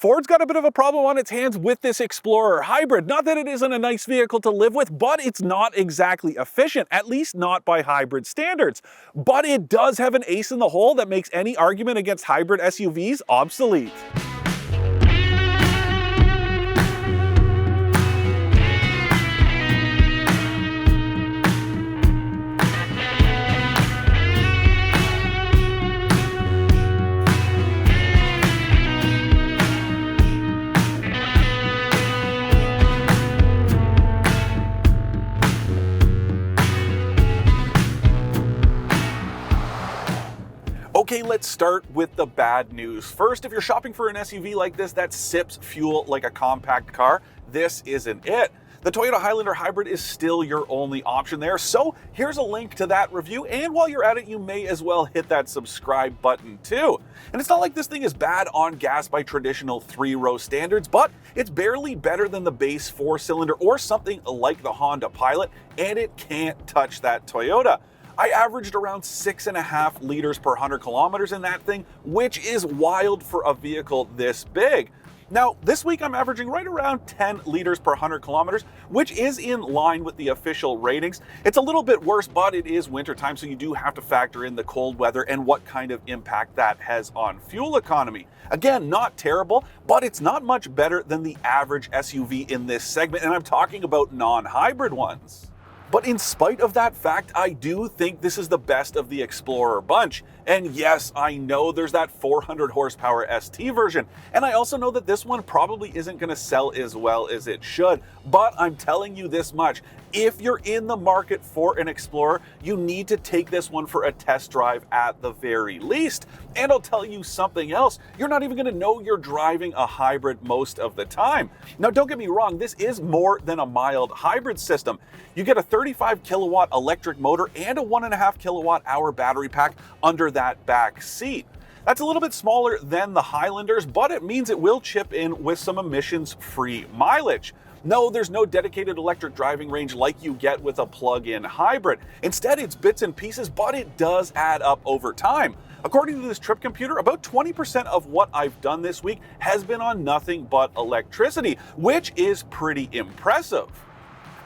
Ford's got a bit of a problem on its hands with this Explorer hybrid. Not that it isn't a nice vehicle to live with, but it's not exactly efficient, at least not by hybrid standards. But it does have an ace in the hole that makes any argument against hybrid SUVs obsolete. Okay, let's start with the bad news. First, if you're shopping for an SUV like this that sips fuel like a compact car, this isn't it. The Toyota Highlander Hybrid is still your only option there, so here's a link to that review, and while you're at it, you may as well hit that subscribe button too. And it's not like this thing is bad on gas by traditional 3-row standards, but it's barely better than the base 4-cylinder or something like the Honda Pilot, and it can't touch that Toyota. I averaged around 6.5 liters per 100 kilometers in that thing, which is wild for a vehicle this big. Now, this week I'm averaging right around 10 liters per 100 kilometers, which is in line with the official ratings. It's a little bit worse, but it is wintertime, so you do have to factor in the cold weather and what kind of impact that has on fuel economy. Again, not terrible, but it's not much better than the average SUV in this segment, and I'm talking about non-hybrid ones. But in spite of that fact, I do think this is the best of the Explorer bunch. And yes, I know there's that 400 horsepower ST version, and I also know that this one probably isn't going to sell as well as it should, but I'm telling you this much. If you're in the market for an Explorer, you need to take this one for a test drive at the very least. And I'll tell you something else, you're not even going to know you're driving a hybrid most of the time. Now, don't get me wrong, this is more than a mild hybrid system. You get a 35 kilowatt electric motor and a 1.5 kilowatt hour battery pack under that back seat. That's a little bit smaller than the Highlanders, but it means it will chip in with some emissions-free mileage. No, there's no dedicated electric driving range like you get with a plug-in hybrid. Instead, it's bits and pieces, but it does add up over time. According to this trip computer, about 20% of what I've done this week has been on nothing but electricity, which is pretty impressive.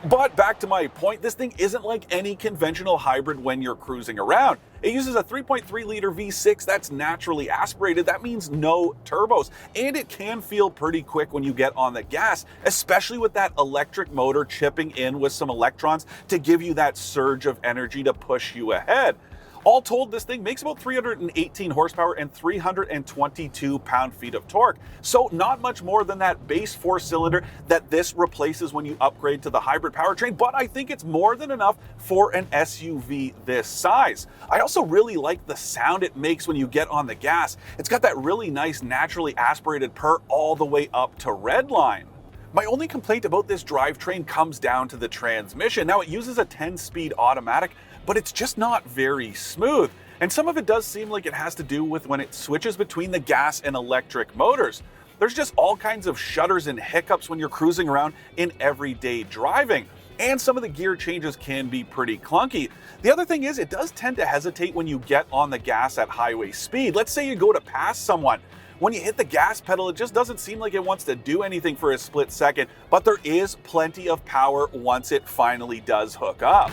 But back to my point, this thing isn't like any conventional hybrid when you're cruising around. It uses a 3.3 liter V6 that's naturally aspirated. That means no turbos. And it can feel pretty quick when you get on the gas, especially with that electric motor chipping in with some electrons to give you that surge of energy to push you ahead. All told, this thing makes about 318 horsepower and 322 pound-feet of torque. So not much more than that base 4-cylinder that this replaces when you upgrade to the hybrid powertrain, but I think it's more than enough for an SUV this size. I also really like the sound it makes when you get on the gas. It's got that really nice naturally aspirated purr all the way up to redline. My only complaint about this drivetrain comes down to the transmission. Now, it uses a 10-speed automatic, but it's just not very smooth. And some of it does seem like it has to do with when it switches between the gas and electric motors. There's just all kinds of shudders and hiccups when you're cruising around in everyday driving. And some of the gear changes can be pretty clunky. The other thing is, it does tend to hesitate when you get on the gas at highway speed. Let's say you go to pass someone. When you hit the gas pedal, it just doesn't seem like it wants to do anything for a split second, but there is plenty of power once it finally does hook up.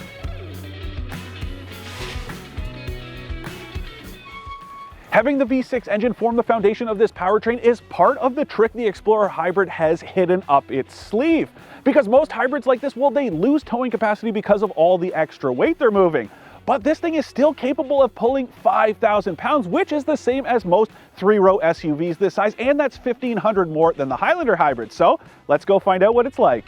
Having the V6 engine form the foundation of this powertrain is part of the trick the Explorer Hybrid has hidden up its sleeve. Because most hybrids like this, well, they lose towing capacity because of all the extra weight they're moving. But this thing is still capable of pulling 5,000 pounds, which is the same as most 3-row SUVs this size, and that's 1,500 more than the Highlander Hybrid. So let's go find out what it's like.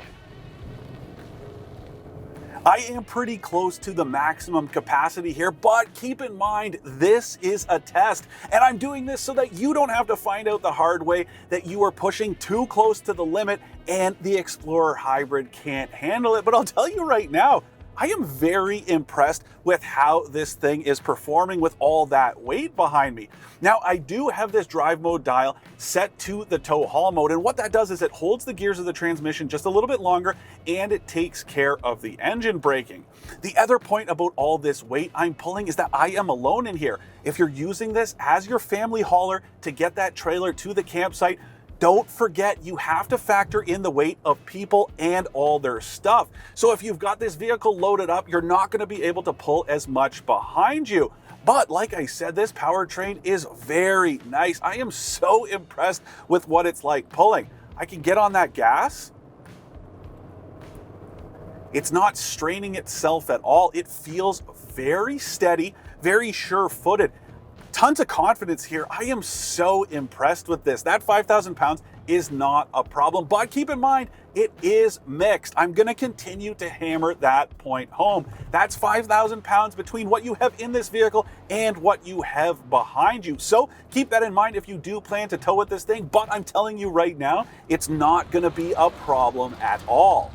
I am pretty close to the maximum capacity here, but keep in mind, this is a test, and I'm doing this so that you don't have to find out the hard way that you are pushing too close to the limit and the Explorer Hybrid can't handle it. But I'll tell you right now, I am very impressed with how this thing is performing with all that weight behind me. Now, I do have this drive mode dial set to the tow haul mode, and what that does is it holds the gears of the transmission just a little bit longer, and it takes care of the engine braking. The other point about all this weight I'm pulling is that I am alone in here. If you're using this as your family hauler to get that trailer to the campsite, Don't forget, you have to factor in the weight of people and all their stuff. So if you've got this vehicle loaded up, you're not going to be able to pull as much behind you. But like I said, this powertrain is very nice. I am so impressed with what it's like pulling. I can get on that gas. It's not straining itself at all. It feels very steady, very sure-footed. Tons of confidence here. I am so impressed with this. That 5,000 pounds is not a problem, but keep in mind, it is mixed. I'm gonna continue to hammer that point home. That's 5,000 pounds between what you have in this vehicle and what you have behind you. So keep that in mind if you do plan to tow with this thing, but I'm telling you right now, it's not gonna be a problem at all.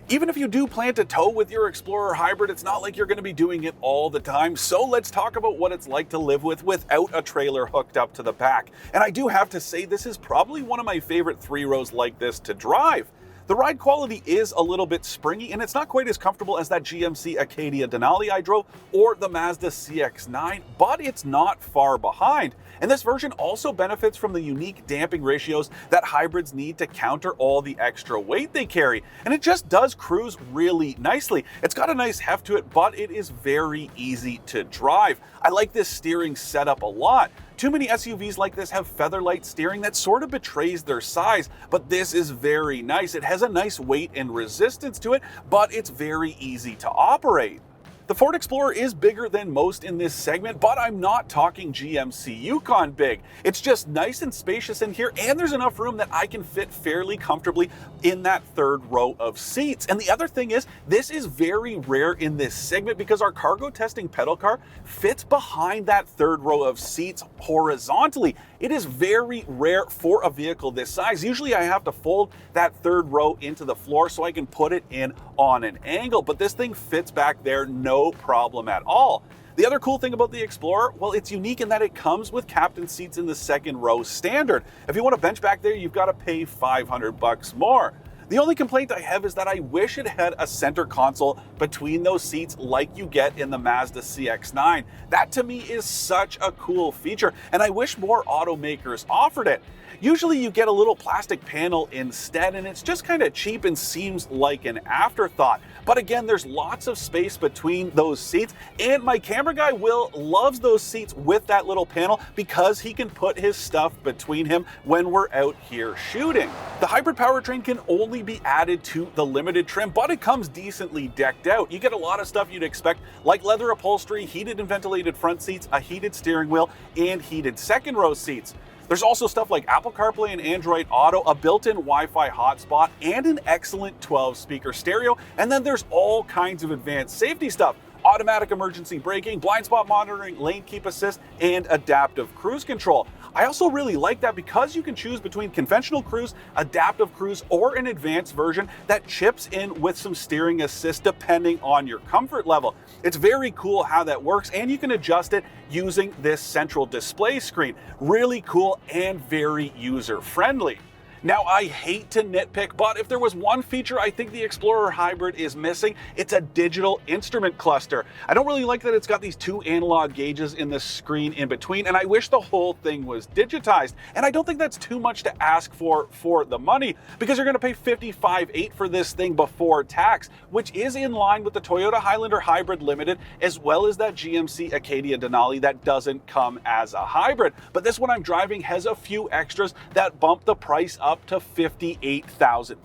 Even if you do plan to tow with your Explorer Hybrid, it's not like you're going to be doing it all the time. So let's talk about what it's like to live without a trailer hooked up to the back. And I do have to say, this is probably one of my favorite 3-rows like this to drive. The ride quality is a little bit springy, and it's not quite as comfortable as that GMC Acadia Denali I drove or the Mazda CX-9, but it's not far behind. And this version also benefits from the unique damping ratios that hybrids need to counter all the extra weight they carry. And it just does cruise really nicely. It's got a nice heft to it, but it is very easy to drive. I like this steering setup a lot. Too many SUVs like this have featherlight steering that sort of betrays their size, but this is very nice. It has a nice weight and resistance to it, but it's very easy to operate. The Ford Explorer is bigger than most in this segment, but I'm not talking GMC Yukon big. It's just nice and spacious in here, and there's enough room that I can fit fairly comfortably in that third row of seats. And the other thing is, this is very rare in this segment because our cargo testing pedal car fits behind that third row of seats horizontally. It is very rare for a vehicle this size. Usually I have to fold that third row into the floor so I can put it in on an angle, but this thing fits back there no problem at all. The other cool thing about the Explorer, well, it's unique in that it comes with captain seats in the second row standard. If you want to bench back there, you've got to pay $500 more. The only complaint I have is that I wish it had a center console between those seats like you get in the Mazda CX-9. That to me is such a cool feature, and I wish more automakers offered it. Usually you get a little plastic panel instead, and it's just kind of cheap and seems like an afterthought. But again, there's lots of space between those seats, and my camera guy Will loves those seats with that little panel because he can put his stuff between him when we're out here shooting. The hybrid powertrain can only be added to the limited trim, but it comes decently decked out. You get a lot of stuff you'd expect, like leather upholstery, heated and ventilated front seats, a heated steering wheel, and heated second row seats. There's also stuff like Apple CarPlay and Android Auto, a built-in Wi-Fi hotspot, and an excellent 12-speaker stereo. And then there's all kinds of advanced safety stuff. Automatic emergency braking, blind spot monitoring, lane keep assist, and adaptive cruise control. I also really like that because you can choose between conventional cruise, adaptive cruise, or an advanced version that chips in with some steering assist depending on your comfort level. It's very cool how that works, and you can adjust it using this central display screen. Really cool and very user-friendly. Now, I hate to nitpick, but if there was one feature I think the Explorer Hybrid is missing, it's a digital instrument cluster. I don't really like that it's got these two analog gauges in the screen in between, and I wish the whole thing was digitized. And I don't think that's too much to ask for the money, because you're gonna pay $55,800 for this thing before tax, which is in line with the Toyota Highlander Hybrid Limited, as well as that GMC Acadia Denali that doesn't come as a hybrid. But this one I'm driving has a few extras that bump the price up to $58,000.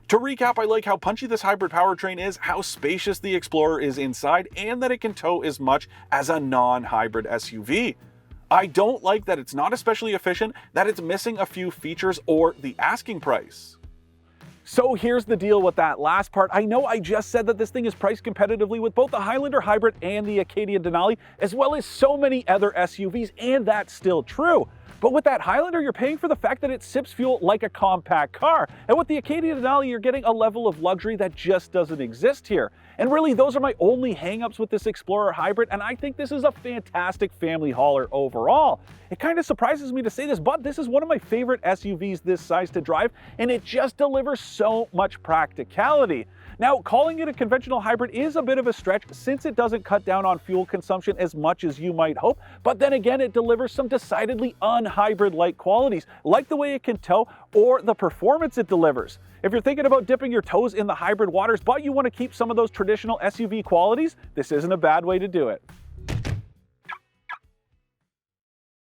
To recap, I like how punchy this hybrid powertrain is, how spacious the Explorer is inside, and that it can tow as much as a non-hybrid SUV. I don't like that it's not especially efficient, that it's missing a few features, or the asking price. So here's the deal with that last part. I know I just said that this thing is priced competitively with both the Highlander Hybrid and the Acadia Denali, as well as so many other SUVs, and that's still true. But with that Highlander, you're paying for the fact that it sips fuel like a compact car. And with the Acadia Denali, you're getting a level of luxury that just doesn't exist here. And really, those are my only hangups with this Explorer Hybrid, and I think this is a fantastic family hauler overall. It kind of surprises me to say this, but this is one of my favorite SUVs this size to drive, and it just delivers so much practicality. Now, calling it a conventional hybrid is a bit of a stretch since it doesn't cut down on fuel consumption as much as you might hope, but then again, it delivers some decidedly unhybrid hybrid-like qualities, like the way it can tow or the performance it delivers. If you're thinking about dipping your toes in the hybrid waters, but you want to keep some of those traditional SUV qualities, this isn't a bad way to do it.